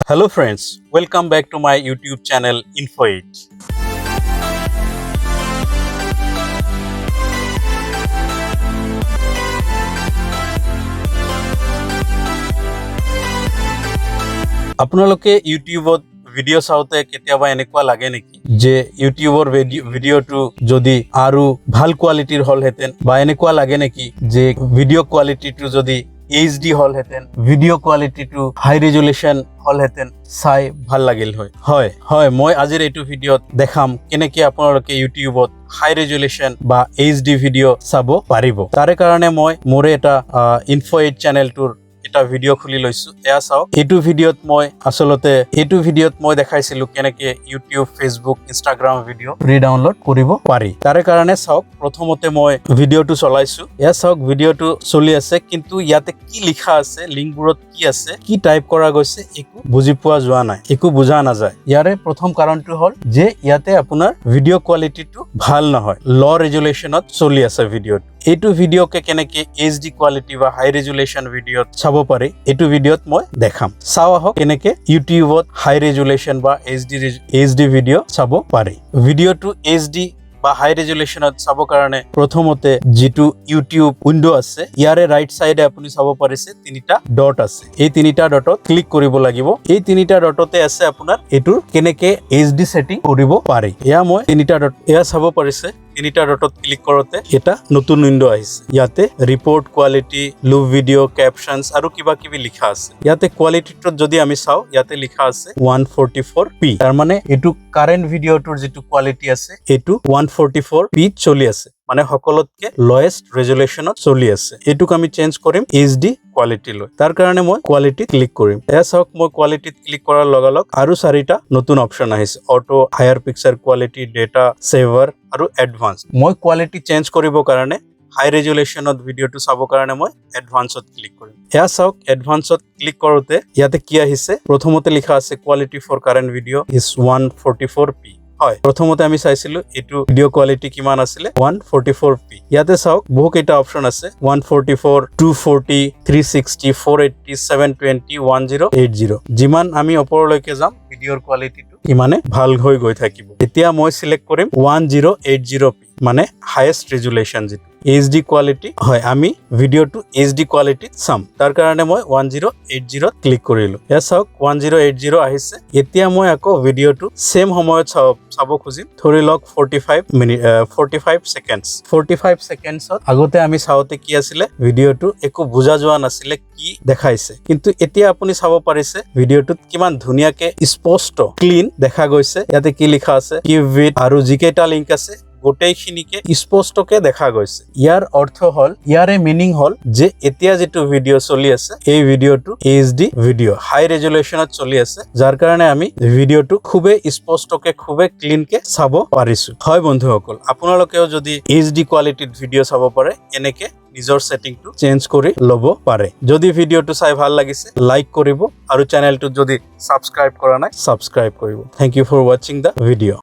Hello friends, welcome back to my YouTube channel InfoAid. আপোনালোকে ইউটিউবত video চাওতে কেতিয়াবা এনেকুৱা লাগে নেকি যে ইউটিউবৰ ভিডিওটো যদি আৰু ভাল কোৱালিটিৰ হলহেতেন বা এনেকুৱা লাগে নেকি যে ভিডিও কোৱালিটিটো যদি HD হলহেতেন ভিডিও কোৱালিটিটো হাই ৰেজুলেশ্যন হলহেতেন চাই ভাল লাগিল হয় মই আজিৰ এইটো ভিডিওত দেখাম কেনেকৈ আপোনালোকে ইউটিউবত হাই ৰেজুলেশ্যন বা HD ভিডিও চাব পাৰিব তাৰে কাৰণে মই মোৰ এটা InfoAid চেনেলটোৰ এটা ভিডিও খুলি লৈছো এয়া চাওক এইটো ভিডিওত মই দেখাইছিলো কেনেকৈ ইউটিউব ফেসবুক ইনষ্টাগ্ৰাম ভিডিও ৰি-ডাউনলোড কৰিব পাৰি তাৰে কাৰণে চাওক প্ৰথমতে মই ভিডিওটো চলাইছো এয়া চাওক ভিডিওটো চলি আছে কিন্তু ইয়াতে কি লিখা আছে লিংকবোৰত কি আছে কি টাইপ কৰা গৈছে একো বুজি পোৱা যোৱা নাই একো বুজা নাযায় ইয়াৰে প্ৰথম কাৰণটো হ'ল যে ইয়াতে আপোনাৰ ভিডিও কোৱালিটিটো ভাল নহয় ল ৰেজুলেশ্যনত চলি আছে ভিডিওটো এইটো ভিডিওকে কেনেকৈ HD কোৱালিটি বা হাই ৰেজুলেশ্যন ভিডিওত চাব পাৰি এইটো ভিডিওত মই দেখাম চাও আহক কেনেকৈ ইউটিউবত হাই ৰেজুলেশ্যন বা HD ভিডিও চাব পাৰি ভিডিওটো HD বা হাই ৰেজুলেশ্যনত চাব কাৰণে প্ৰথমতে যেটো ইউটিউব উইন্ডো আছে ইয়াৰে ৰাইট সাইডে আপুনি চাব পাৰিছে তিনিটা ডট আছে এই তিনিটা ডটত ক্লিক কৰিব লাগিব এই তিনিটা ডটতে আছে আপোনাৰ এটো কেনেকৈ HD সেটিং কৰিব পাৰি ইয়া মই তিনিটা ডট ইয়া চাব পাৰিছে তিনিটা ডটত ক্লিক কৰোতে এটা নতুন উইন্ডো আহিছে ইয়াতে report quality loop video captions আৰু কিবা কিবি লিখা আছে ইয়াতে কোৱালিটিটো যদি আমি চাও ইয়াতে লিখা আছে 144p তাৰ মানে এটো কাৰেন্ট ভিডিওটোৰ যেটো কোৱালিটি আছে এটো 144p চলি আছে মানে সকলোতকে লোয়েষ্ট ৰেজুলেশ্যনত চলি আছে এটুক আমি চেঞ্জ কৰিম HD কোৱালিটি লৈ তাৰ কাৰণে মই কোৱালিটি ক্লিক কৰিম এয়া চাওক মই কোৱালিটিত ক্লিক কৰাৰ লগালগ আৰু চাৰিটা নতুন অপচন আহিছে auto higher picture quality data saver আৰু এডভান্স মই কোৱালিটি চেঞ্জ কৰিব কাৰণে হাই ৰেজুলেশ্যনত ভিডিওটো চাব কাৰণে মই এডভান্সত ক্লিক কৰিম এয়া চাওক এডভান্সত ক্লিক কৰোতে ইয়াতে কি আহিছে প্ৰথমতে লিখা আছে quality for current video is 144p হয় প্ৰথমতে আমি চাইছিলো এটো ভিডিও কোৱালিটি কিমান আছিল 144p ইয়াতে চাওক বহু কেইটা অপচন আছে 144 240 360 480 720 1080 যিমান আমি ওপৰলৈকে যাম ভিডিওৰ কোৱালিটিটো ইমানে ভাল হৈ গৈ থাকিব এতিয়া মই সিলেক্ট কৰিম 1080p মানে হাইয়েস্ট ৰেজুলেশ্যন যেটো HD কোৱালিটি হয় আমি ভিডিওটো HD কোৱালিটিত চাম তাৰ কাৰণে মই 1080 ক্লিক কৰিলো এয়া চাওক 1080 আহিছে এতিয়া মই আকৌ ভিডিওটো সেম সময়ত চাব খুজিম ধৰি লওক 45 সেকেন্ডছত আগতে আমি চাওতে কি আছিল ভিডিওটো একো বুজা যোৱা নাছিল কি দেখাইছে কিন্তু এতিয়া আপুনি চাব পাৰিছে ভিডিওটোত কিমান ধুনিয়াকে স্পষ্ট ক্লিন দেখা গৈছে ইয়াতে কি লিখা আছে কিউইট আৰু জিকেটা লিংক আছে গোটেইখিনিকে স্পষ্টকে দেখা গৈছে ইয়াৰ অৰ্থ হল ইয়াৰে মিনিং হল যে এতিয়া যেটো ভিডিও চলি আছে এই ভিডিওটো HD ভিডিও হাই ৰেজুলেশ্যনত চলি আছে যাৰ কাৰণে আমি ভিডিওটো খুবে স্পষ্টকে খুবে ক্লিনকে চাব পাৰিছো হয় বন্ধুসকল আপোনালোকেও যদি HD কোৱালিটিৰ ভিডিও চাব পাৰে এনেকে নিজৰ সেটিংটো চেঞ্জ কৰি লব পাৰে যদি ভিডিওটো চাই ভাল লাগিছে লাইক কৰিব আৰু চেনেলটো যদি সাবস্ক্ৰাইব কৰা নাই সাবস্ক্ৰাইব কৰিব thank you for watching the video